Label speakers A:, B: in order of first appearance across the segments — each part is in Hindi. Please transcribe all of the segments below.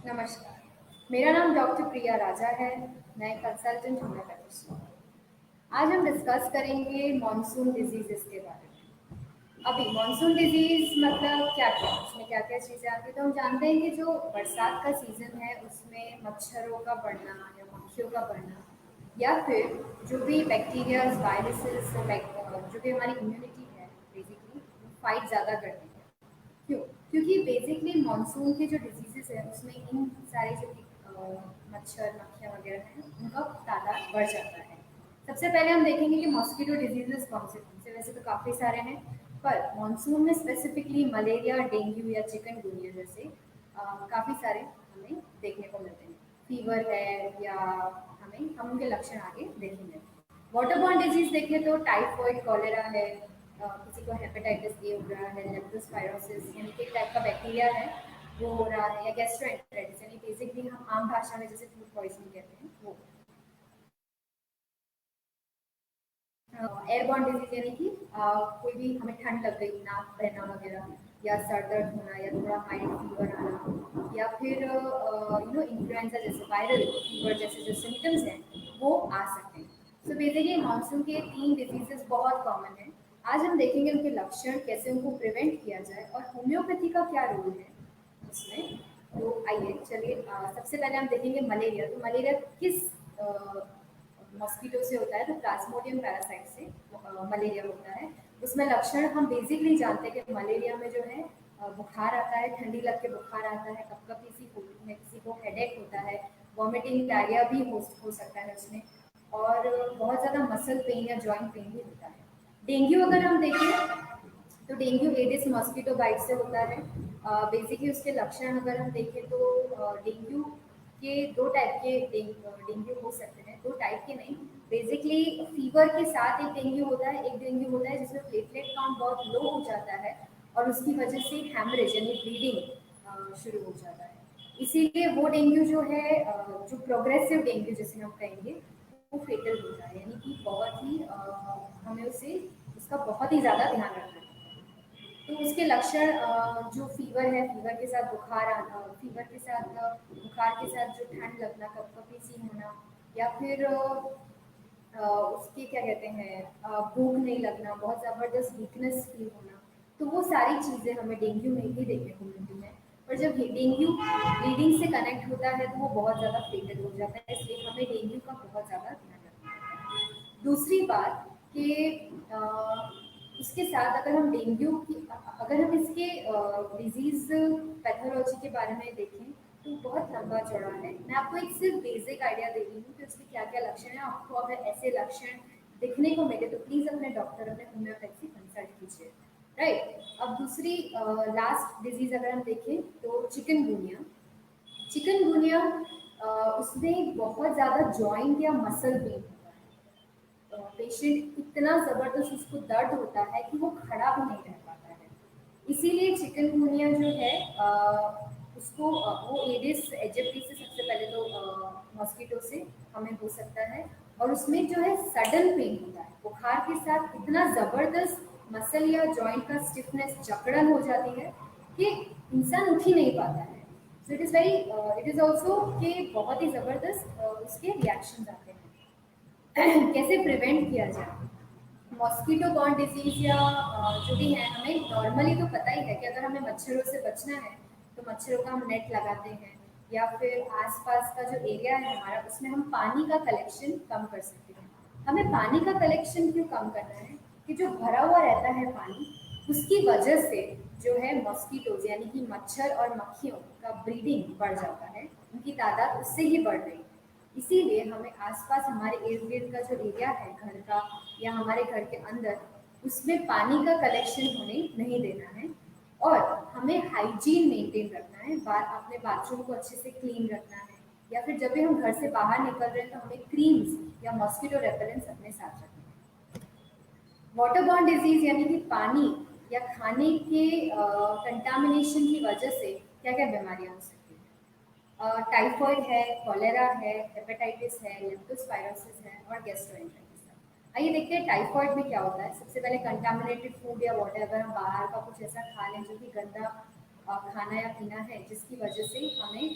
A: नमस्कार, मेरा नाम डॉक्टर प्रिया राजा है। मैं कंसल्टेंट होम्योपैथिस्ट हूँ। आज हम डिस्कस करेंगे मॉनसून डिजीजेस के बारे में। अभी मॉनसून डिजीज मतलब क्या क्या, उसमें क्या क्या चीज़ें आती हैं, तो हम जानते हैं कि जो बरसात का सीज़न है उसमें मच्छरों का बढ़ना या मक्खियों का बढ़ना, या फिर जो भी बैक्टीरियाज वायरसेस जो भी हमारी इम्यूनिटी है बेसिकली फाइट ज़्यादा करती है। क्यों? क्योंकि बेसिकली मानसून के जो डिजीजेस हैं उसमें इन सारे जो भी मच्छर मक्खियाँ वगैरह हैं उनका तादाद बढ़ जाता है। सबसे पहले हम देखेंगे कि मॉस्किटो डिजीजेस कौन से वैसे तो काफ़ी सारे हैं, पर मानसून में स्पेसिफिकली मलेरिया, डेंगू या चिकनगुनिया जैसे काफ़ी सारे हमें देखने को मिलते हैं। फीवर है या हम उनके लक्षण आगे देखेंगे। वाटर बॉर्न डिजीज देखें तो टाइफॉइड, कॉलेरा है, किसी को हेपेटाइटिस ए हो रहा है, लेप्टोस्पायरोसिस यानी कि एक टाइप का बैक्टीरिया है वो हो रहा है, या गैस्ट्रोएंटेराइटिस यानी बेसिकली हम आम भाषा में जैसे फूड पॉइजनिंग कहते हैं वो। एयरबॉर्न डिजीज यानी कि कोई भी हमें ठंड लग गई, नाक बहना वगैरह, या सर दर्द होना, या थोड़ा माइल्ड फीवर आना, या फिर इन्फ्लुएंजा जैसे वायरल फीवर जैसे जो सिम्टम्स हैं वो आ सकते हैं। सो बेसिकली मानसून के 3 डिजीजेस बहुत कॉमन हैं। आज हम देखेंगे उनके लक्षण, कैसे उनको प्रिवेंट किया जाए और होम्योपैथी का क्या रोल है उसमें। तो आइए चलिए, सबसे पहले हम देखेंगे मलेरिया। तो मलेरिया किस मॉस्किटो से होता है? तो प्लाज्मोडियम पैरासाइट से मलेरिया होता है। उसमें लक्षण हम बेसिकली जानते हैं कि मलेरिया में जो है बुखार आता है, ठंडी लग के बुखार आता है, कपकपी सी होती है, किसी को हेडेक होता है, वॉमिटिंग, डायरिया भी हो सकता है उसमें, और बहुत ज़्यादा मसल पेन या जॉइंट पेन भी होता है। डेंगू अगर हम देखें तो डेंगू एडिस मॉस्किटो बाइट से होता है। बेसिकली उसके लक्षण अगर हम देखें तो डेंगू के 2 टाइप के डेंगू हो सकते हैं, 2 टाइप के नहीं। बेसिकली फीवर के साथ एक डेंगू होता है, एक डेंगू होता है जिसमें प्लेटलेट काउंट बहुत लो हो जाता है और उसकी वजह से हैमरेज यानी ब्लीडिंग शुरू हो जाता है। इसीलिए वो डेंगू जो है, जो प्रोग्रेसिव डेंगू जिसे हम कहेंगे, वो फेटल होता है, यानी कि बहुत ही हमें उसे उसका बहुत ही ज़्यादा ध्यान रखना है। तो उसके लक्षण जो फीवर है, फीवर के साथ बुखार आना, फीवर के साथ बुखार के साथ जो ठंड लगना, कपकपी सी होना, या फिर उसके क्या कहते हैं, भूख नहीं लगना, बहुत ज़बरदस्त वीकनेस फील होना, तो वो सारी चीज़ें हमें डेंगू में ही देखने को मिलती हैं। और जब ये डेंगू ब्लीडिंग से कनेक्ट होता है तो वो बहुत ज़्यादा फेटल हो जाता है, इसलिए हमें डेंगू का बहुत ज़्यादा ध्यान रखना है। दूसरी बात कि उसके साथ अगर हम डेंगू की अगर हम इसके डिजीज पैथोलॉजी के बारे में देखें तो बहुत लंबा चौड़ा है। मैं आपको एक सिर्फ बेसिक आइडिया दे रही हूँ कि उसके क्या क्या लक्षण हैं। आपको अगर ऐसे लक्षण दिखने को मिले तो प्लीज़ अपने डॉक्टर, अपने होम्योपैथ से कंसल्ट कीजिए। राइट, अब दूसरी लास्ट डिजीज अगर हम देखें तो चिकनगुनिया। चिकनगुनिया उसमें बहुत ज़्यादा जॉइंट या मसल पेन होता है। पेशेंट इतना ज़बरदस्त उसको दर्द होता है कि वो खड़ा भी नहीं रह पाता है। इसीलिए चिकनगुनिया जो है उसको वो एडिस एजिप्टी से सबसे पहले तो मॉस्किटो से हमें हो सकता है, और उसमें जो है सडन पेन होता है, बुखार के साथ इतना ज़बरदस्त मसल या जॉइंट का स्टिफनेस, जकड़न हो जाती है कि इंसान उठ ही नहीं पाता है। So it is very it is also कि बहुत ही ज़बरदस्त उसके रिएक्शन आते हैं। कैसे प्रिवेंट किया जाए मॉस्किटो बॉर्न डिजीज या जो भी है? हमें नॉर्मली तो पता ही है कि अगर हमें मच्छरों से बचना है तो मच्छरों का हम नेट लगाते हैं, या फिर आसपास का जो एरिया है हमारा उसमें हम पानी का कलेक्शन कम कर सकते हैं। हमें पानी का कलेक्शन क्यों कम करना है? कि जो भरा हुआ रहता है पानी, उसकी वजह से जो है मॉस्किटोज यानी कि मच्छर और मक्खियों का ब्रीडिंग बढ़ जाता है, उनकी तादाद उससे ही बढ़ रही है। इसीलिए हमें आसपास हमारे इर्द गिर्द का जो एरिया है घर का या हमारे घर के अंदर, उसमें पानी का कलेक्शन होने नहीं देना है, और हमें हाइजीन मेंटेन रखना है। अपने बाथरूम को अच्छे से क्लीन रखना है, या फिर जब भी हम घर से बाहर निकल रहे हैं तो हमें क्रीम्स या मॉस्किटो रेपेलेंट्स अपने साथ रखना है। वाटर बॉर्न डिजीज यानी कि पानी या खाने के कंटामिनेशन की वजह से क्या क्या बीमारियां हो सकती हैं? टाइफॉइड है, कॉलेरा है, हेपेटाइटिस है, लेप्टोस्पायरोसिस है और गैस्ट्रोएंटेराइटिस है। आइए देखते हैं टाइफॉइड में क्या होता है। सबसे पहले कंटामिनेटेड फूड या वॉटेवर हम बाहर का कुछ ऐसा खा लें जो कि गंदा खाना या पीना है जिसकी वजह से हमें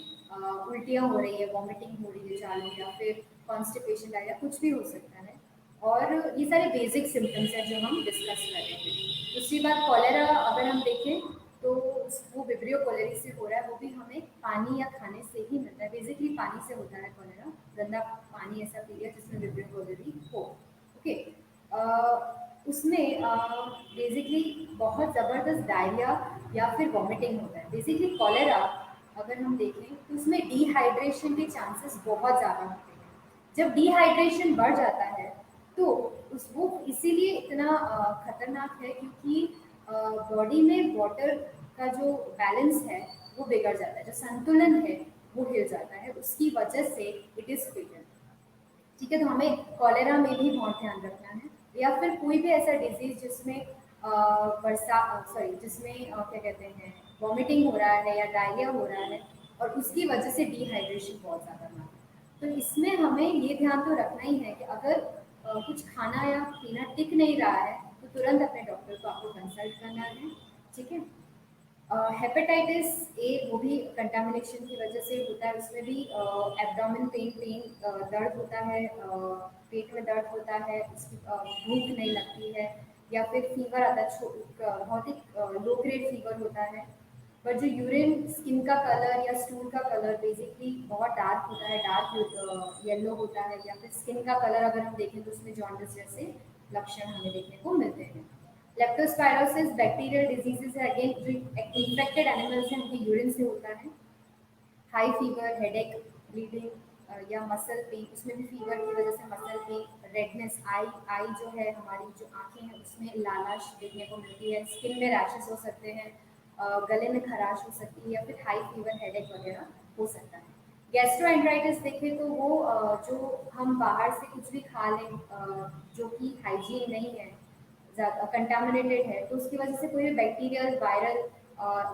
A: उल्टियाँ हो रही है, वॉमिटिंग हो रही है चालू, या फिर कॉन्स्टिपेशन डायरिया, कुछ भी हो सकता है। और ये सारे बेसिक सिम्टम्स हैं जो हम डिस्कस कर रहे हैं। दूसरी बात, कॉलेरा अगर हम देखें तो वो विब्रियो कोलेरी से हो रहा है, वो भी हमें पानी या खाने से ही मिलता है। बेसिकली पानी से होता है कॉलेरा, गंदा पानी ऐसा पी लिया जिसमें विब्रियो कोलेरी हो। ओके, उसमें बेसिकली बहुत ज़बरदस्त डायरिया या फिर वॉमिटिंग होता है। बेसिकली कॉलेरा अगर हम देखें तो उसमें डिहाइड्रेशन के चांसेस बहुत ज़्यादा होते हैं। जब डिहाइड्रेशन बढ़ जाता है तो उस वो इसीलिए इतना खतरनाक है, क्योंकि बॉडी में वाटर का जो बैलेंस है वो बिगड़ जाता है, जो संतुलन है वो हिल जाता है, उसकी वजह से इट इज़ फेटल। ठीक है, तो हमें कॉलेरा में भी बहुत ध्यान रखना है। या फिर कोई भी ऐसा डिजीज जिसमें जिसमें क्या कहते हैं, वॉमिटिंग हो रहा है या डायरिया हो रहा है और उसकी वजह से डिहाइड्रेशन बहुत ज़्यादा ना हो। तो इसमें हमें ये ध्यान तो रखना ही है कि अगर कुछ खाना या पीना टिक नहीं रहा है तो तुरंत अपने डॉक्टर को आपको कंसल्ट करना है। ठीक है। हेपेटाइटिस ए वो भी कंटामिनेशन की वजह से होता है, उसमें भी एब्डोमेन पेन दर्द होता है, पेट में दर्द होता है, उसकी भूख नहीं लगती है, या फिर फीवर आता है, बहुत ही लो ग्रेड फीवर होता है। पर जो यूरिन स्किन का कलर या स्टूल का कलर बेसिकली बहुत डार्क होता है, डार्क येलो होता है, या फिर स्किन का कलर अगर हम देखें तो उसमें जॉन्डिस जैसे लक्षण हमें देखने को मिलते हैं। लेप्टोस्पायरोसिस बैक्टीरियल डिजीजेज है, अगेन जो इन्फेक्टेड एनिमल्स हैं उनके यूरिन से होता है। हाई फीवर, हेडेक, ब्लीडिंग या मसल पेन, उसमें भी फीवर की वजह से मसल पेन, रेडनेस, आई आई जो है हमारी जो आंखें हैं उसमें लालाश देखने को मिलती है, स्किन में रैशेस हो सकते हैं, गले में खराश हो सकती है, या फिर हाई फीवर, हेडेक वगैरह हो सकता है। गैस्ट्रोएंटराइटिस देखें तो वो जो हम बाहर से कुछ भी खा लें जो कि हाइजीन नहीं है, कंटामिनेटेड है, तो उसकी वजह से कोई भी बैक्टीरियल वायरल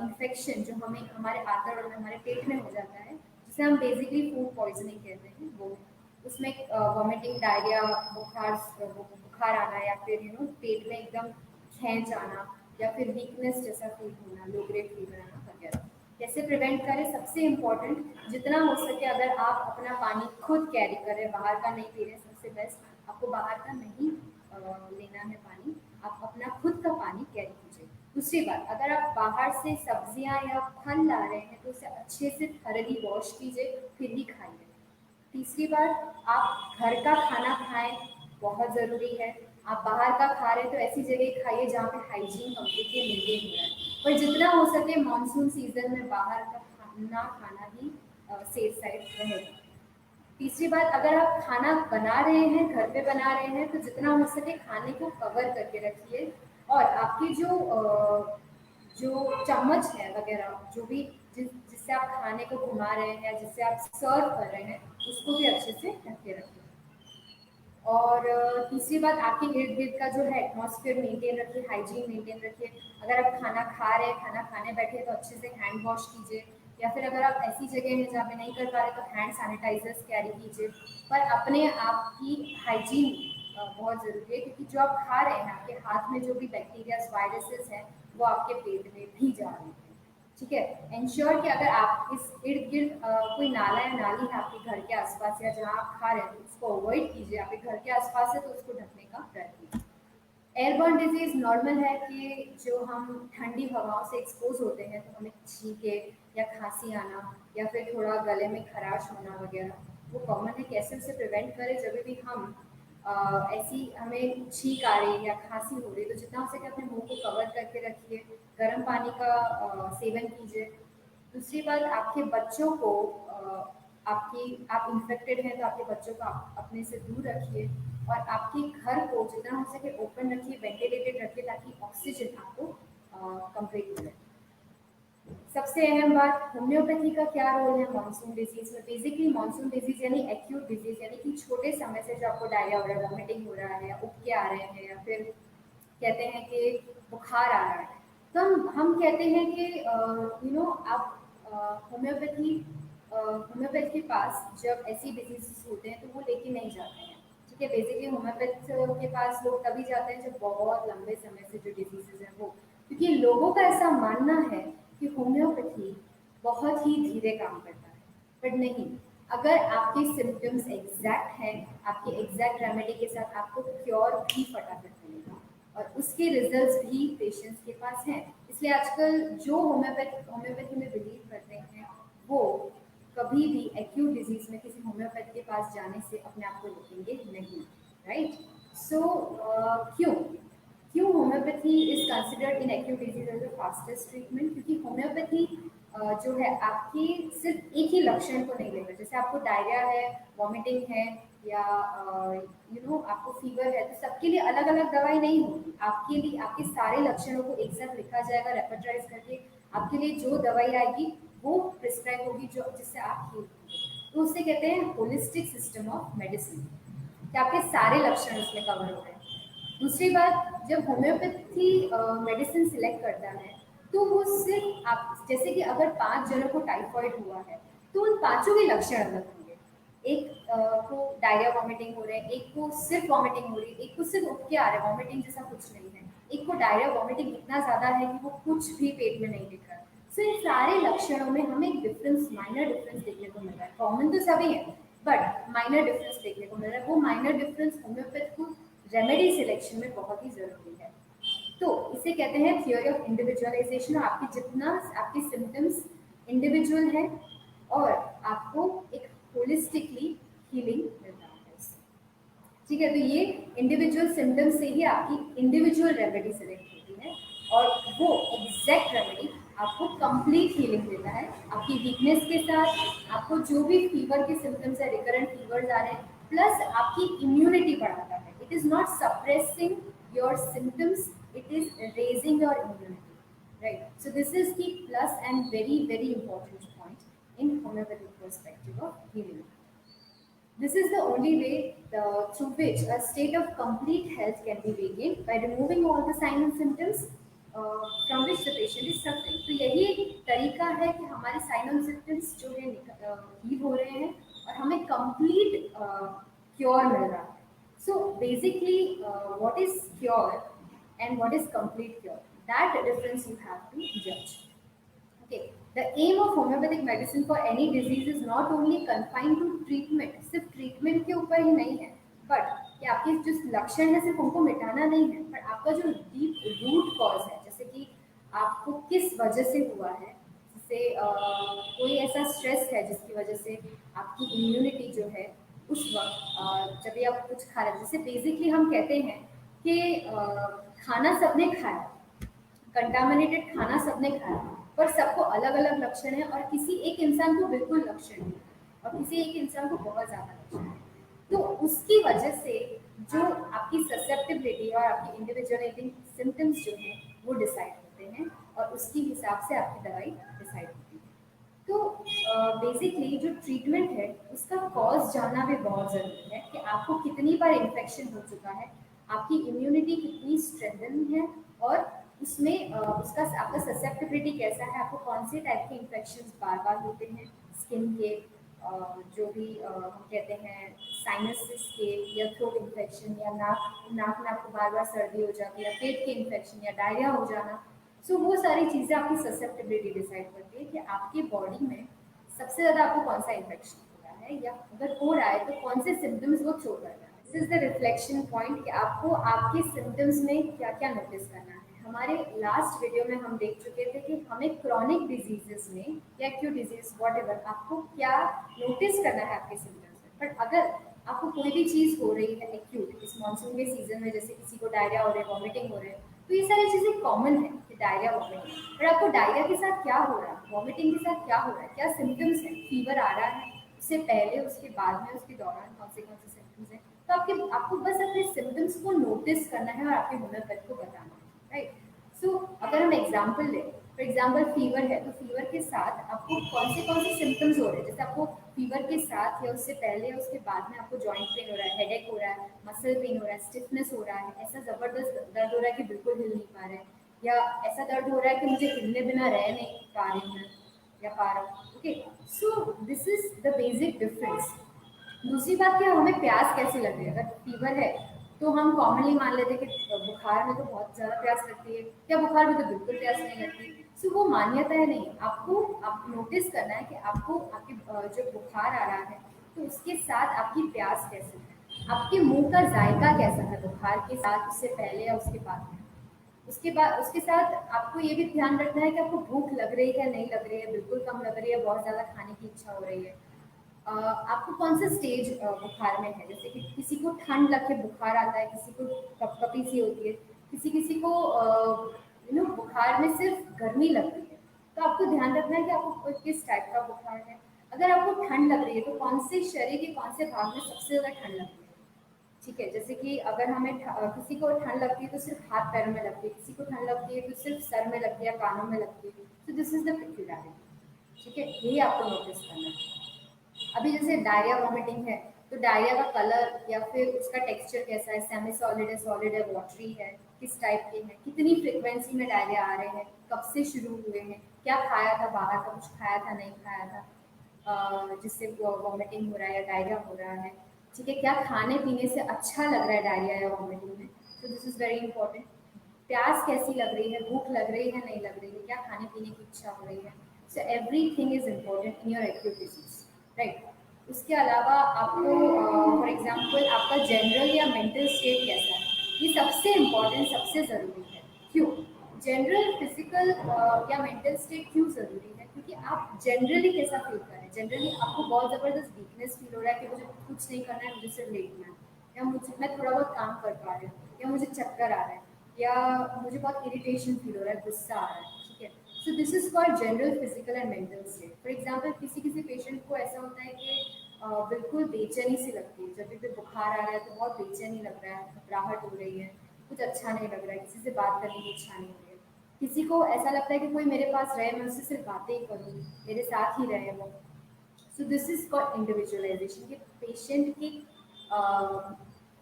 A: इन्फेक्शन जो हमें हमारे आंतड़ और हमारे पेट में हो जाता है, जिसे हम बेसिकली फूड पॉइजनिंग कहते हैं, वो उसमें वॉमिटिंग, डायरिया, बुखार आना, या फिर पेट में एकदम खींच आना, या फिर वीकनेस जैसा फील होना, लो ग्रेड फीवर आना वगैरह। कैसे प्रिवेंट करें? सबसे इम्पोर्टेंट, जितना हो सके अगर आप अपना पानी खुद कैरी करें, बाहर का नहीं पी रहे, सबसे बेस्ट आपको बाहर का नहीं लेना है पानी, आप अपना खुद का पानी कैरी कीजिए। दूसरी बात, अगर आप बाहर से सब्जियां या फल ला रहे हैं तो उसे अच्छे से थर्ली वॉश कीजिए फिर ही खाइए। तीसरी बात, आप घर का खाना खाएं, बहुत ज़रूरी है। आप बाहर का खा रहे हैं तो ऐसी जगह खाइए जहाँ पे हाइजीन कम्प्लीटली मेंटेन हो रहा है, पर जितना हो सके मानसून सीजन में बाहर का खाना खाना ही सेफ साइड रहेगा। तीसरी बात, अगर आप खाना बना रहे हैं, घर पे बना रहे हैं, तो जितना हो सके खाने को कवर करके रखिए, और आपकी जो चम्मच है वगैरह, जो भी जिससे आप खाने को घुमा रहे हैं या जिससे आप सर्व कर रहे हैं, उसको भी अच्छे से ढक के रखिए। और तीसरी बात, आपके इर्द गिर्द का जो है एटमॉस्फेयर मेंटेन रखिए, हाइजीन मेंटेन रखिए। अगर आप खाना खा रहे हैं, खाना खाने बैठे हैं, तो अच्छे से हैंड वॉश कीजिए, या फिर अगर आप ऐसी जगह हैं जहाँ पे नहीं कर पा रहे तो हैंड सैनिटाइजर्स कैरी कीजिए। पर अपने आप की हाइजीन बहुत ज़रूरी है, क्योंकि जो आप खा रहे हैं, आपके हाथ में जो भी बैक्टीरियाज, वायरसेस हैं, वो आपके पेट में भी जा रहे हैं। ठीक है। इंश्योर कि अगर आप इस इर्द गिर्द कोई नाला या नाली है आपके घर के आसपास या जहाँ आप खा रहे हैं, तो उसको अवॉइड कीजिए। आपके घर के आसपास है तो उसको ढकने का प्रयत्न कीजिए। एयरबॉर्न डिजीज नॉर्मल है कि जो हम ठंडी हवाओं से एक्सपोज होते हैं तो हमें छींके या खांसी आना, या फिर थोड़ा गले में खराश होना वगैरह, वो कॉमन है। कैसे उसे प्रिवेंट करें? जब भी हम ऐसी हमें छींक आ रही या खांसी हो रही, तो जितना हो सके अपने मुंह को कवर करके रखिए, गर्म पानी का सेवन कीजिए। दूसरी बात, आपके बच्चों को आप इन्फेक्टेड हैं तो आपके बच्चों को आप अपने से दूर रखिए, और आपके घर को जितना हो सके ओपन रखिए, वेंटिलेटेड रखिए, ताकि ऑक्सीजन आपको कंप्लीट मिले। सबसे अहम बात, होम्योपैथी का क्या रोल है मानसून डिजीज में? बेसिकली मानसून डिजीज यानी एक्यूट डिजीज, यानी कि छोटे समय से जो आपको डायरिया हो रहा है, वॉमिटिंग हो रहा है, या उबके आ रहे हैं, या फिर कहते हैं कि बुखार आ रहा है, तो हम कहते हैं कि आप होम्योपैथी होम्योपैथ के पास जब ऐसी डिजीज होते हैं तो वो लेके नहीं जाते हैं। ठीक है। बेसिकली होम्योपैथ के पास लोग तभी जाते हैं जब बहुत लंबे समय से जो डिजीजेज हैं वो, क्योंकि लोगों का ऐसा मानना है कि होम्योपैथी बहुत ही धीरे काम करता है, बट नहीं, अगर आपके सिम्टम्स एग्जैक्ट हैं, आपके एग्जैक्ट रेमेडी के साथ आपको क्योर भी फटाफट मिलेगा और उसके रिजल्ट्स भी पेशेंट्स के पास हैं। इसलिए आजकल जो होम्योपैथी में बिलीव करते हैं वो कभी भी एक्यूट डिजीज में किसी होम्योपैथ के पास जाने से अपने आप को रोकेंगे नहीं, राइट? सो क्यों क्यों homeopathy is considered in acute disease as the fastest treatment? क्योंकि होम्योपैथी जो है आपकी सिर्फ एक ही लक्षण को नहीं लेगा। जैसे आपको डायरिया है, वॉमिटिंग है, या आपको फीवर है, तो सबके लिए अलग अलग दवाई नहीं होगी। आपके लिए आपके सारे लक्षणों को एक साथ लिखा जाएगा रेपर्टाइज करके, आपके लिए जो दवाई आएगी वो प्रिस्क्राइब होगी जो जिससे आप हील होंगे। तो उसे कहते हैं होलिस्टिक सिस्टम ऑफ मेडिसिन, कि आपके सारे लक्षण उसमें कवर हो रहे हैं। दूसरी बात, जब होम्योपैथी मेडिसिन सिलेक्ट करता है तो वो सिर्फ आप, जैसे कि अगर 5 जनों को टाइफॉइड हुआ है तो उन पांचों के लक्षण अलग होंगे। एक को डायरिया वॉमिटिंग हो रहे हैं, एक को सिर्फ वॉमिटिंग हो रही है, एक को सिर्फ उठ के आ रहा है, वॉमिटिंग जैसा कुछ नहीं है, एक को डायरिया वॉमिटिंग इतना ज़्यादा है कि वो कुछ भी पेट में नहीं दिख रहा है। सो इन सारे लक्षणों में हमें एक डिफरेंस, माइनर डिफरेंस देखने को मिल रहा है। कॉमन तो सभी है बट माइनर डिफरेंस देखने को मिल रहा है। वो माइनर डिफरेंस होम्योपैथ को रेमेडी सिलेक्शन में बहुत ही ज़रूरी है। तो इसे कहते हैं थियोरी ऑफ इंडिविजुअलाइजेशन। आपकी जितना आपके सिम्टम्स इंडिविजुअल है और आपको एक होलिस्टिकली हीलिंग मिल रहा है इससे। ठीक है, तो ये इंडिविजुअल सिम्टम्स से ही आपकी इंडिविजुअल रेमेडी सेलेक्ट होती है और वो एग्जैक्ट रेमेडी आपको कंप्लीट हीलिंग देता है। आपकी वीकनेस के साथ आपको जो भी फीवर के सिम्टम्स है, रिकरेंट फीवर्स आ रहे हैं, प्लस आपकी इम्यूनिटी बढ़ाता है। It is not suppressing your symptoms, it is raising your immunity, right? So this is the plus and very very important point in homeopathic perspective of healing. This is the only way through which a state of complete health can be regained by removing all the signs and symptoms from which the patient is suffering. तो यही एक तरीका है कि हमारे साइन एंड सिम्टम्स जो है हील हो रहे हैं और हमें कंप्लीट क्योर मिल रहा है. So basically, what is cure and what is complete cure? That difference you have to judge. Okay. The aim of homeopathic medicine for any disease is not only confined to treatment. सिर्फ ट्रीटमेंट के ऊपर ही नहीं है, बट कि आपके जो लक्षण है सिर्फ उनको मिटाना नहीं है, पर आपका जो डीप रूट कॉज है, जैसे कि आपको किस वजह से हुआ है, जैसे कोई ऐसा स्ट्रेस है जिसकी वजह से आपकी इम्यूनिटी जो है उस वक्त जब भी आप कुछ खा रहे हैं, जैसे बेसिकली हम कहते हैं कि खाना सबने खाया, कंटामिनेटेड खाना सबने खाया, पर सबको अलग अलग लक्षण है और किसी एक इंसान को बिल्कुल लक्षण नहीं और किसी एक इंसान को बहुत ज़्यादा लक्षण है। तो उसकी वजह से जो आपकी ससेप्टिबिलिटी और आपकी इंडिविजुअलिटी सिम्टम्स जो हैं वो डिसाइड होते हैं और उसके हिसाब से आपकी दवाई डिसाइड होती है। तो बेसिकली जो ट्रीटमेंट है उसका कॉज जानना भी बहुत ज़रूरी है कि आपको कितनी बार इन्फेक्शन हो चुका है, आपकी इम्यूनिटी कितनी स्ट्रेंथन है और उसमें उसका आपका ससेप्टिबिलिटी कैसा है, आपको कौन से टाइप के इन्फेक्शन बार बार होते हैं, स्किन के जो भी हम कहते हैं साइनसिस के, या थ्रोट इन्फेक्शन, या नाक में आपको बार बार सर्दी हो जाती है, या पेट के इन्फेक्शन, या डायरिया हो जाना। सो वो सारी चीज़ें आपकी ससेप्टिबिलिटी डिसाइड करती है कि आपके बॉडी में सबसे ज़्यादा आपको कौन सा इन्फेक्शन हो रहा है, या अगर हो रहा है तो कौन से सिम्टम्स वो शो कर रहा है। This is the reflection point कि आपको आपके सिम्टम्स में क्या क्या नोटिस करना है। हमारे लास्ट वीडियो में हम देख चुके थे कि हमें क्रॉनिक डिजीजेस में या एक्यूट डिजीज वॉट आपको क्या नोटिस करना है आपके सिम्टम्स में। बट अगर आपको कोई भी चीज़ हो रही है एक्यूट इस मानसून के सीजन में, जैसे किसी को डायरिया हो रहा है, वॉमिटिंग हो रहा है, तो ये सारी चीज़ें कॉमन है कि डायरिया वॉमिटिंग, पर आपको डायरिया के साथ क्या हो रहा है, वॉमिटिंग के साथ क्या हो रहा है, क्या सिम्टम्स है, फीवर आ रहा है, उससे पहले, उसके बाद में, उसके दौरान कौन से सिम्टम्स हैं, तो आपको बस अपने सिम्टम्स को नोटिस करना है और आपके होम्योपैथ को बताना है, राइट? सो अगर हम एग्जाम्पल लें, फॉर एग्जाम्पल फीवर है तो फीवर के साथ आपको कौन से सिम्टम्स हो रहे हैं, जैसे आपको फीवर के साथ या उससे पहले या उसके बाद में आपको जॉइंट पेन हो रहा है, हेडेक हो रहा है, मसल पेन हो रहा है, स्टिफनेस हो रहा है, ऐसा ज़बरदस्त दर्द हो रहा है कि बिल्कुल हिल नहीं पा रहे हैं, या ऐसा दर्द हो रहा है कि मुझे हिलने बिना रह नहीं पा रही हूँ या पा रहा हूँ। Okay, so this is the basic difference. दूसरी बात क्या, हमें प्यास कैसे लग रही है। अगर फीवर है तो हम कॉमनली मान लेते हैं कि बुखार में तो बहुत ज़्यादा प्यास लगती है, या बुखार में तो बिल्कुल प्यास नहीं लगती। सो वो मान्यता है नहीं, आपको आप नोटिस करना है कि आपको आपके जो बुखार आ रहा है तो उसके साथ आपकी प्यास कैसे है, आपके मुंह का जायका कैसा है बुखार के साथ, उससे पहले या उसके बाद में। उसके बाद उसके साथ आपको ये भी ध्यान रखना है कि आपको भूख लग रही है नहीं लग रही है, बिल्कुल कम लग रही है, बहुत ज़्यादा खाने की इच्छा हो रही है। आपको कौन सा स्टेज बुखार में है, जैसे कि किसी को ठंड लग के बुखार आता है, किसी को कपकपी सी होती है, किसी किसी को बुखार में सिर्फ गर्मी लगती है। तो आपको ध्यान रखना है कि आपको किस टाइप का बुखार है। अगर आपको ठंड लग रही है तो कौन से शरीर के कौन से भाग में सबसे ज़्यादा ठंड लगती है। ठीक है, जैसे कि अगर किसी को ठंड लगती है तो सिर्फ हाथ पैरों में लगती है, किसी को ठंड लगती है तो सिर्फ सर में लगती है या कानों में लगती है। तो दिस इज द पिक्यूलैरिटी। ठीक है, यही आपको नोटिस करना है। अभी जैसे डायरिया वॉमिटिंग है तो डायरिया का कलर या फिर उसका टेक्सचर कैसा है, सेमी सॉलिड है, वाटरी है, किस टाइप के हैं, कितनी फ्रिक्वेंसी में डायरिया आ रहे हैं, कब से शुरू हुए हैं, क्या खाया था, बाहर का कुछ खाया था नहीं खाया था जिससे वॉमिटिंग हो रहा है या डायरिया हो रहा है। ठीक है, क्या खाने पीने से अच्छा लग रहा है डायरिया या वॉमिटिंग में। तो दिस इज वेरी इंपॉर्टेंट। प्यास कैसी लग रही है, भूख लग रही है नहीं लग रही है, क्या खाने पीने की इच्छा हो रही है। So every thing is important in your acute disease, right. उसके अलावा आपको फॉर एग्जाम्पल आपका जनरल या मेंटल स्टेट कैसा है, ये सबसे इम्पोर्टेंट, सबसे ज़रूरी है। क्यों जनरल फिजिकल या मेंटल स्टेट क्यों ज़रूरी है, क्योंकि आप जनरली कैसा फील कर रहे हैं। जनरली आपको बहुत ज़बरदस्त वीकनेस फील हो रहा है कि मुझे कुछ नहीं करना है, मुझे सिर्फ लेटना है, या मुझे मैं थोड़ा बहुत काम कर पा रही हूँ, या मुझे चक्कर आ रहा है, या मुझे बहुत इरिटेशन फील हो रहा है, गुस्सा आ रहा है। ठीक है, सो this is called general physical and mental state. For example किसी किसी पेशेंट को ऐसा होता है कि बिल्कुल बेचैनी सी लगती है, जब भी बुखार आ रहा है तो बहुत बेचैनी लग रहा है, घबराहट हो रही है, कुछ अच्छा नहीं लग रहा है, किसी से बात करने की इच्छा नहीं हो रही है। किसी को ऐसा लगता है कि कोई मेरे पास रहे, मैं उससे सिर्फ बातें ही करूँ, मेरे साथ ही रहे वो। सो दिस इज कॉल्ड इंडिविजुअलाइजेशन, कि पेशेंट की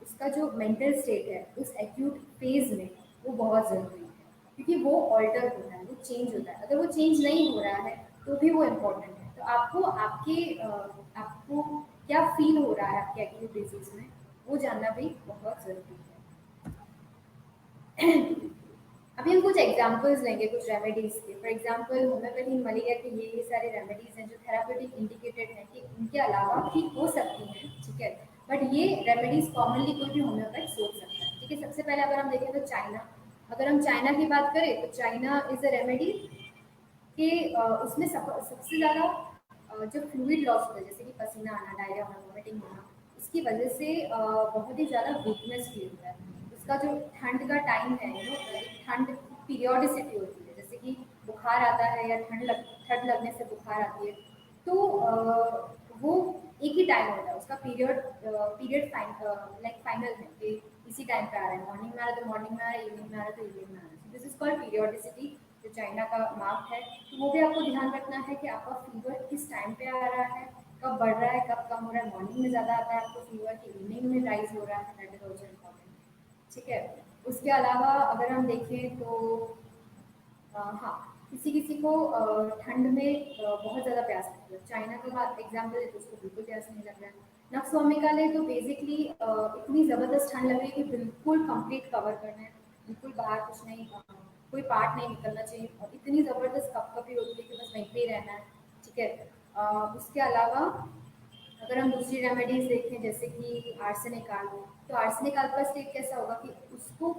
A: उसका जो मेंटल स्टेट है उस एक्यूट फेज में वो बहुत ज़रूरी है, क्योंकि वो ऑल्टर होता है, वो चेंज होता है। अगर वो चेंज नहीं हो रहा है तो भी वो इम्पोर्टेंट है। तो आपको क्या फील हो रहा है आपके एक्यूट डिजीज में, वो जानना भी बहुत ज़रूरी है। अभी हम कुछ एग्जांपल्स लेंगे कुछ रेमेडीज के। फॉर एग्जांपल होम्योपैथी मलेरिया के ये सारे रेमेडीज हैं जो थेरापेटिक इंडिकेटेड हैं कि इनके अलावा ठीक हो सकती हैं। ठीक है, बट ये रेमेडीज कॉमनली कोई भी होम्योपैथ सोच सकता है। ठीक है, सबसे पहले अगर हम देखें तो चाइना, अगर हम चाइना की बात करें तो चाइना इज अ रेमेडी कि उसमें सबसे ज़्यादा जो फ्लूइड लॉस होता है, जैसे कि पसीना आना, डायरिया होना, वॉमिटिंग होना, इसकी वजह से बहुत ही ज़्यादा वीकनेस फील होता है। उसका जो ठंड का टाइम है, ठंड पीरियोडिसिटी होती है, जैसे कि बुखार आता है या ठंड लगने से बुखार आती है, तो वो एक ही टाइम होता है उसका पीरियड लाइक फाइनल है कि इसी टाइम पे आ रहा है, मॉर्निंग में आ रहा है तो मॉर्निंग में आ रहा है, इवनिंग में आ रहा है तो इवनिंग में आ रहा है। दिस इज कॉल्ड पीरियोडिसिटी, जो चाइना का मार्क है। तो वो भी आपको ध्यान रखना है कि आपका फीवर किस टाइम पे आ रहा है, कब बढ़ रहा है, कब कम हो रहा है, मॉर्निंग में ज़्यादा आता है आपको फीवर कि इवनिंग में राइज हो रहा है, दैट इज ऑल्सो इम्पॉर्टेंट। ठीक है, उसके अलावा अगर हम देखें तो हाँ, किसी किसी को ठंड में बहुत ज़्यादा प्यास लगती है। चाइना का बात एग्जाम्पल है तो उसको बिल्कुल प्यास नहीं लग रहा है। नक्स वामिका ले तो बेसिकली इतनी ज़बरदस्त ठंड लग रही है कि बिल्कुल कंप्लीट कवर करना है, बिल्कुल बाहर कुछ नहीं, कोई पार्ट नहीं निकलना चाहिए, और इतनी ज़बरदस्त कपकपी होती है कि बस वहीं पे ही रहना है। ठीक है, उसके अलावा अगर हम दूसरी रेमेडीज देखें जैसे कि आर्सेनिक आल, तो आर्सेनिक आल का स्टेट कैसा होगा कि उसको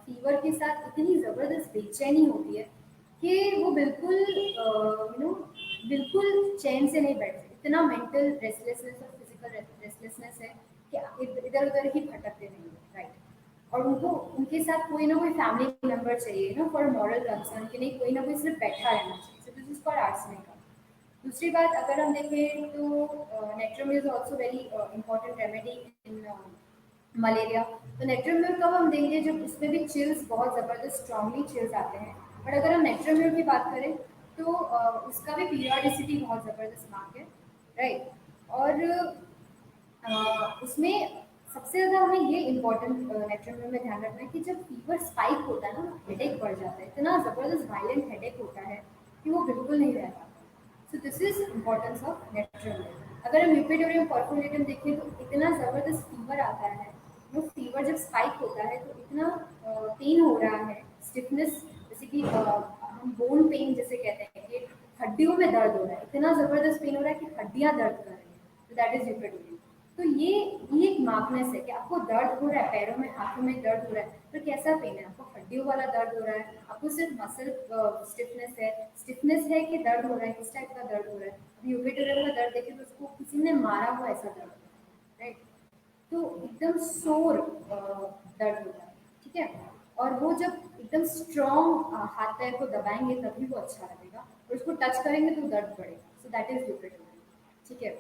A: फीवर के साथ इतनी ज़बरदस्त बेचैनी होती है कि वो बिल्कुल बिल्कुल चैन से नहीं बैठ सकते, इतना मेंटल रेस्टलेसनेस और फिजिकल रेस्टलेसनेस है कि इधर उधर ही भटकते रहेंगे, राइट। और उनको उनके साथ कोई ना कोई फैमिली मेम्बर चाहिए ना, फॉर मॉरल कंसर्न, कि नहीं कोई ना कोई सिर्फ बैठा रहना चाहिए। So this is for arsenic. दूसरी बात अगर हम देखें तो natrum mur is also very important remedy in malaria. तो नेट्रोमिल कब हम देंगे, जब उसमें भी चिल्स बहुत ज़बरदस्त स्ट्रांगली चिल्स आते हैं। बट अगर हम नेट्रोमिल की बात करें तो उसका भी पीरियोडिसिटी बहुत ज़बरदस्त मार्क है, राइट। और उसमें सबसे ज़्यादा हमें ये इम्पोर्टेंट नेट्रोमिल में ध्यान रखना है कि जब फीवर स्पाइक होता है ना, हेडेक बढ़ जाता है, इतना ज़बरदस्त वायलेंट हेडेक होता है कि वो बिल्कुल नहीं रह पाता। So this is importance of natrum mur. अगर हम यूपेटोरियम परफोलेटम देखें तो इतना ज़बरदस्त फीवर आता है, वो फीवर जब स्पाइक होता है तो इतना पेन हो रहा है, स्टिफनेस, जैसे कि हम हम बोन पेन जैसे कहते हैं कि हड्डियों में दर्द हो रहा है, इतना जबरदस्त पेन हो रहा है कि हड्डियां दर्द कर रही है, तो दैट इज यूपेटोरियल। तो ये एक मार्कनेस है कि आपको दर्द हो रहा है, पैरों में हाथों में दर्द हो रहा है, तो कैसा पेन है? आपको हड्डियों वाला दर्द हो रहा है, आपको सिर्फ मसल स्टिफनेस है कि दर्द हो रहा है, किस टाइप का दर्द हो रहा है? अभी यूपेटोरियल का दर्द देखिए तो उसको किसी ने मारा हुआ ऐसा दर्द हो रहा है, राइट? तो एकदम सोर दर्द होता है, ठीक है? और वो जब एकदम स्ट्रॉन्ग हाथ पैर को दबाएंगे तभी वो अच्छा लगेगा, और उसको टच करेंगे तो दर्द बढ़ेगा। सो दैट इज यूपेटोरियल, ठीक है?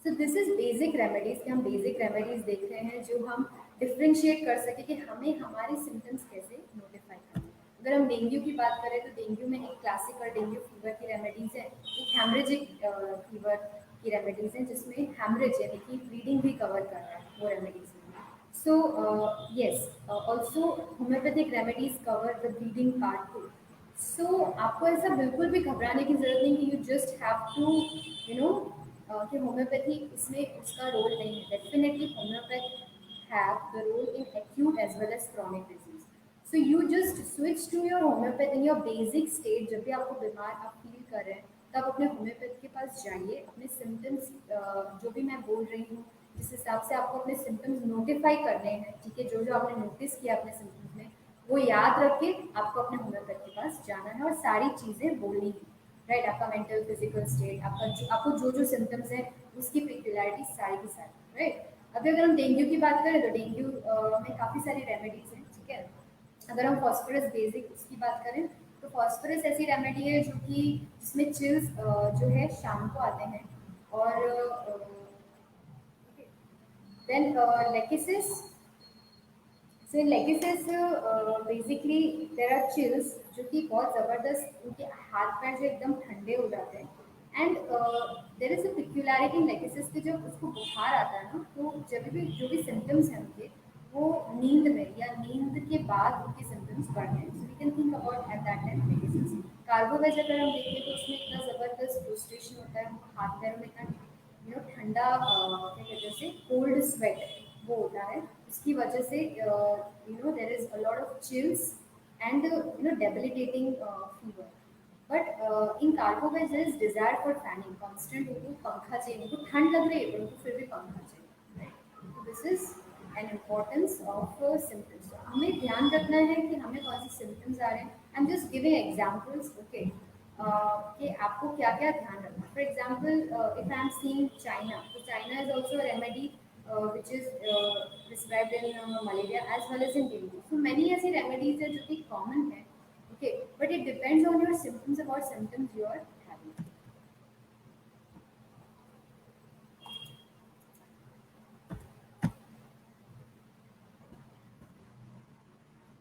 A: सो दिस इज बेसिक रेमेडीज कि हम बेसिक रेमेडीज देख रहे हैं जो हम डिफ्रेंशिएट कर सके कि हमें हमारे सिम्टम्स कैसे नोटिफाई करना है। अगर हम डेंगू की बात करें तो डेंगू में एक क्लासिकल डेंगू फीवर की रेमेडीज है, एक हेमरेजिक फीवर की रेमेडीज हैं जिसमें हेमरेज यानी कि ब्लीडिंग भी कवर कर रहा है वो रेमेडीज में। So yes, also homeopathic remedies cover the bleeding part too. So आपको ऐसा बिल्कुल भी घबराने की जरूरत नहीं कि you just have to you know कि होम्योपैथी इसमें उसका रोल नहीं है। Definitely homeopath have the role in acute as well as chronic disease. So you just switch to your homeopathy in your basic state। जब भी आपको बीमार आप फील कर रहे हैं तब अपने होम्योपैथ के पास जाइए, अपने सिम्टम्स जो भी मैं बोल रही हूँ जिस हिसाब से आपको अपने सिम्टम्स नोटिफाई करने हैं, ठीक है, जो जो आपने नोटिस किया अपने सिम्टम्स में वो याद रख के आपको अपने होम्योपैथ के पास जाना है और सारी चीज़ें बोलनी है, राइट? आपका मेंटल फिजिकल स्टेट, आपको जो जो सिम्टम्स हैं उसकी पेक्युलरिटी सारी की सारी, राइट? अभी अगर हम डेंगू की बात करें तो डेंगू में काफ़ी सारी रेमेडीज हैं, ठीक है? अगर हम फॉस्फोरस बेसिक उसकी बात करें तो फॉस्फोरस ऐसी रेमेडी है जो कि जिसमें चिल्स जो है शाम को आते हैं, और then lachesis. So in lachesis basically there are chills जो कि बहुत ज़बरदस्त, उनके हाथ पैर जो एकदम ठंडे हो जाते हैं। एंड देर इज अ पिक्यूलैरिटी इन लेगिसेस कि जब उसको बुखार आता है ना तो जब भी जो भी सिम्टम्स हैं उनके वो नींद में या नींद के बाद उनके सिम्टम्स बढ़ते हैं। So we can think about at that time lachesis. Carbo veg अगर हम देखें तो उसमें इतना ज़बरदस्त फ्रस्ट्रेशन होता है, हाथ पैरों में इतना ठंडा क्या कहते हैं उसे कोल्ड स्वेट वो होता है, उसकी वजह से there is a lot of chills and debilitating fever. But in carbo veg there is desire for fanning constant, उनको पंखा चाहिए, उनको ठंड लग रही है पर उनको फिर भी पंखा चाहिए, राइट? तो this is an importance of symptoms. हमें ध्यान रखना है कि हमें कौन से सिम्टम्स आ रहे हैं। I am just giving examples, okay? कि आपको क्या क्या ध्यान रखना है। For example if I am seeing China, तो China is also remedy which is prescribed in malaria as well as in dengue. So many ऐसी remedies है जो कि common है, okay? But it depends on your symptoms, about symptoms you are having.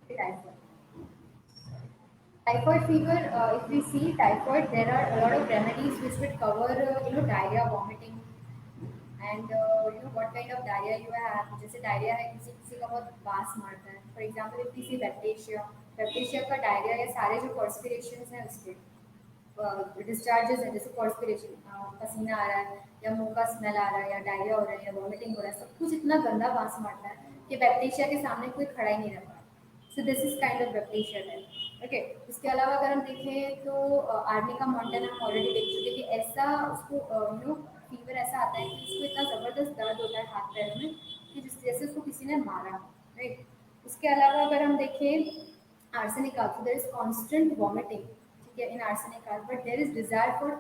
A: Typhoid. Typhoid fever, if we see typhoid, there are a lot of remedies which would cover, diarrhea, vomiting, and what kind of diarrhoea you have. जैसे डायरिया है किसी किसी का बहुत बांस मारता है, फॉर एग्जांपल इफ किसी बैक्टीरिया बैक्टीरिया का डायरिया या सारे जो कॉन्स्पिरेशंस हैं उसके डिस्चार्जेस हैं, जैसे कॉन्स्पिरेशन पसीना आ रहा है या मुंह का स्मेल आ रहा है या डायरिया हो रहा है या वॉमिटिंग हो रहा है, सब कुछ इतना गंदा बांस मारता है कि बैक्टीरिया के सामने कोई खड़ा ही नहीं रहता। सो this is kind of bacteria है, ओके? इसके अलावा अगर हम देखें तो आर्मी का माउंटेन हम ऑलरेडी देख चुके कि ऐसा उसको फीवर ऐसा आता है कि उसको इतना ज़बरदस्त दर्द होता है हाथ पैरों में कि जिस जैसे उसको किसी ने मारा, राइट? उसके अलावा अगर हम देखें आर्सेनिक, तो देयर इज कांस्टेंट वॉमिटिंग, ठीक है, in arsenic, but there is desire for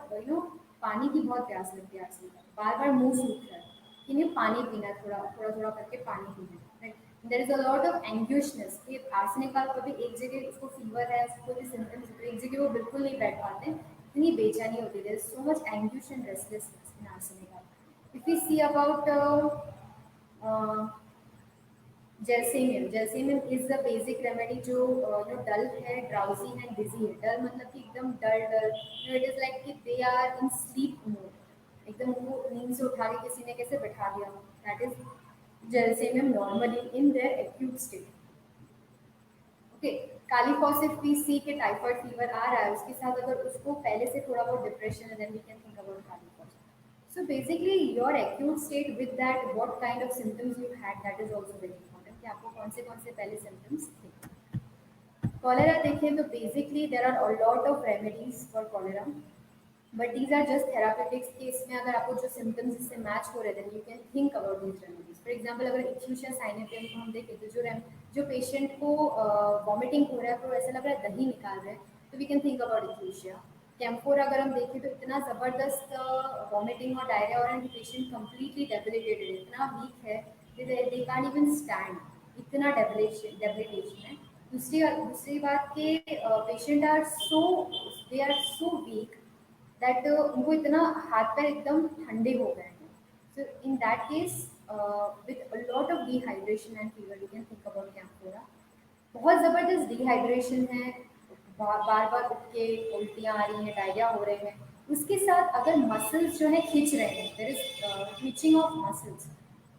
A: पानी की बहुत प्यास लगती है आर्सेनिक, बार बार मुंह सूख रहा है कि नहीं पानी पीना है, थोड़ा थोड़ा थोड़ा करके पानी पीना है, right? There is a lot of anguishness कि आर्सेनिक कभी एक जगह उसको फीवर है, उसको भी सिम्टम्स, तो एक जगह वो बिल्कुल नहीं बैठ पाते, इतनी बेचैनी होती है, there is so much anguish and restlessness in arsenic. If we see about gelsemium is the basic remedy जो डल है, ड्राउजी है, डिजी है। डल मतलब कि एकदम dull dull, it is like कि they are in sleep mode, एकदम उनको नींद से उठा के किसी ने कैसे बैठा दिया, that is gelsemium normally in their acute state, okay? Kali phos P C के टाइफाइड फीवर आ रहा है, उसके साथ अगर उसको पहले से थोड़ा बहुत डिप्रेशन है, then we can think about kali phos. So basically your acute state with that what kind of symptoms you had, that is also very important कि आपको कौन से पहले सिम्टम्स थे। कॉलेरा देखें तो basically there are a lot of remedies for cholera, but these are just therapeutics कि इसमें अगर आपको जो सिम्टम्स इससे मैच हो रहे थे you can think about these remedies. For example अगर इक्यूशिया साइनेटियम को हम देखें तो जो पेशेंट को वॉमिटिंग हो रहा है तो ऐसा लग रहा है दही निकाल रहे हैं, तो वी कैन थिंक अबाउट इक्यूशिया। कैम्फोर अगर हम देखें तो इतना ज़बरदस्त वॉमिटिंग और डायरिया हो रहा है कि पेशेंट कम्प्लीटली डेबिलिटेटेड है, इतना वीक है दे कांट इवन स्टैंड, इतना डेबिलिटेशन है। दूसरी बात के patient are so they are so weak that उनको इतना हाथ पैर एकदम ठंडे हो गए हैं। So in that case with a lot of dehydration and fever you can think about camphora. बहुत ज़बरदस्त डिहाइड्रेशन है, बार बार उठ के उल्टियाँ आ रही हैं, डायरिया हो रहे हैं, उसके साथ अगर मसल्स जो है खींच रहे हैं, there is twitching of muscles,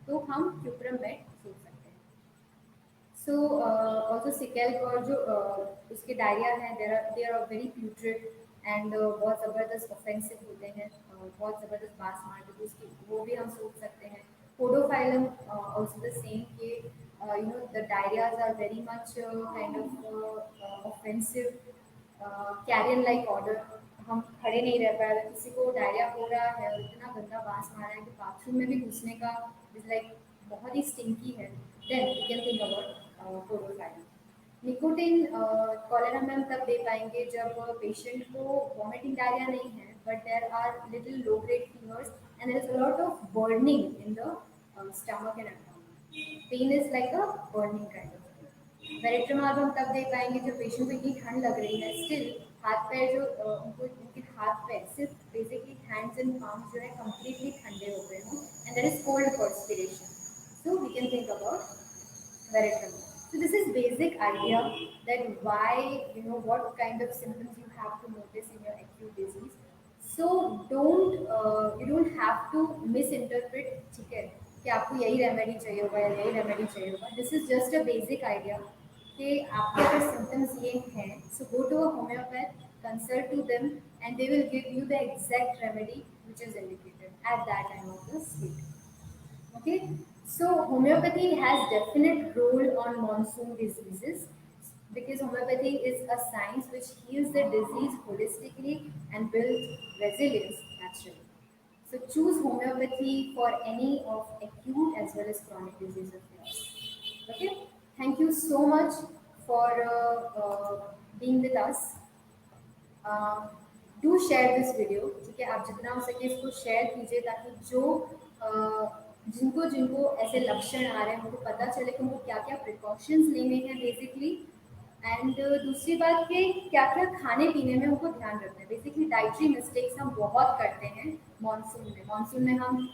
A: तो हम क्यूप्रमेट सोच सकते हैं। सो ऑल्सो सिकेल और जो उसके डायरिया हैं they are very putrid and बहुत ज़बरदस्त ऑफेंसिव होते हैं, बहुत ज़बरदस्त बास मारते, तो उसकी वो भी हम सोच सकते हैं। पोडोफाइलम ऑल्सो द सेम के you know the diarrhoeas are very much kind of offensive carrier like order. हम खड़े नहीं रह पा रहे, किसी को डायरिया हो रहा है और इतना गंदा बांस मारा है कि बाथरूम में भी घुसने का इज लाइक बहुत ही स्टिंकी है, then you can think about chlorophyll. Nicotine cholera में हम तब दे पाएंगे जब पेशेंट को वॉमिटिंग डायरिया नहीं है but there are little low grade fevers and there is a lot of burning in the stomach and abdomen, pain is like a burning kind of. Veratrum alb हम तब दे पाएंगे जब पेशेंट को इतनी ठंड लग रही है, स्टिल हाथ पैर जो उनको उनके हाथ पैर सिर्फ बेसिकली हैंड्स एंड पाम्स जो है कम्प्लीटली ठंडे हो गए हों and there is cold perspiration, so we can think about veratrum. So this is basic idea that why what kind of symptoms you have to notice in your acute disease. So you don't have to misinterpret, ठीक है, कि आपको यही रेमेडी चाहिए होगा या यही रेमेडी चाहिए होगा। This is just a basic idea कि आपके अगर सिम्टम्स ये हैं, so go to a homeopath, consult to them, and they will give you the exact remedy which is indicated at that time of the state. Okay, so homeopathy has definite role on monsoon diseases because homeopathy is a science which heals the disease holistically and builds resilience naturally. So choose homeopathy for any of acute as well as chronic disease of yours. Okay, thank you so much for being with us. Do share this video, ठीक है, आप जितना हो सके इसको शेयर कीजिए ताकि जो जिनको जिनको ऐसे लक्षण आ रहे हैं उनको पता चले कि उनको क्या क्या प्रिकॉशंस लेने हैं बेसिकली। एंड दूसरी बात कि क्या क्या खाने पीने में उनको ध्यान रखना है। बेसिकली डाइटरी मिस्टेक्स हम बहुत करते हैं मानसून में हम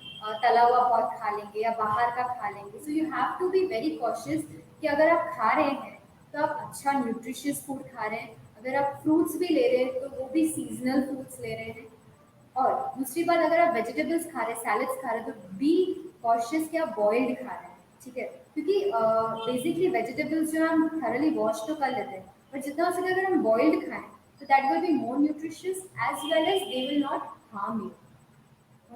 A: तला हुआ बहुत खा लेंगे या बाहर का खा लेंगे। So you have to be very cautious कि अगर आप खा रहे हैं तो आप अच्छा न्यूट्रिशियस फूड खा रहे हैं, अगर आप फ्रूट्स भी ले रहे हैं तो वो भी सीजनल फ्रूट्स ले रहे हैं। और दूसरी बात, अगर आप वेजिटेबल्स खा रहे हैं, सैलड्स खा रहे हैं, तो बी कॉशियस कि आप बॉइल्ड खा रहे हैं, ठीक है, क्योंकि बेसिकली वेजिटेबल्स जो हम थरली वॉश तो कर लेते हैं, पर जितना हो सके अगर हम बॉइल्ड खाएं तो that will be more nutritious as well as they will not harm you.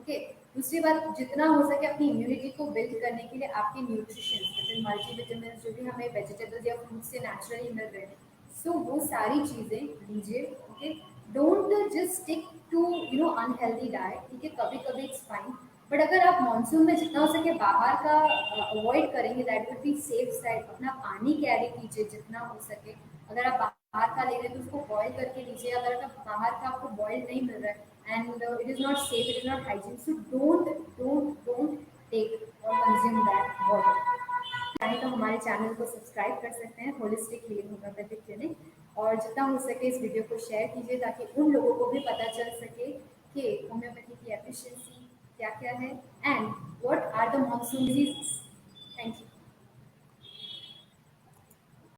A: Okay, दूसरी बात, जितना हो सके अपनी इम्यूनिटी को बिल्ड करने के लिए आपके न्यूट्रिशन जैसे मल्टीविटामिन जो भी हमें वेजिटेबल्स या फ्रूट से नेचुरली मिल रहे हैं, सो वो सारी चीज़ें लीजिए। Okay, don't just stick to unhealthy diet, ठीक है, कभी कभी इट्स फाइन, बट अगर आप मानसून में जितना हो सके बाहर का अवॉइड करेंगे that will be safe side. अपना पानी कैरी कीजिए जितना हो सके, अगर आप बाहर का ले रहे हैं तो उसको बॉयल करके लीजिए, अगर बाहर का आपको बॉयल नहीं मिल रहा है and it is not safe, it is not hygiene, so don't take or consume that water. चाहे तो हमारे चैनल को सब्सक्राइब कर सकते हैं, होलिस्टिक हीलिंग होम्योपैथिक क्लिनिक, और जितना हो सके इस वीडियो को शेयर कीजिए ताकि उन लोगों को भी पता चल सके कि होम्योपैथी की एफिशिएंसी क्या क्या है and what are the monsoon disease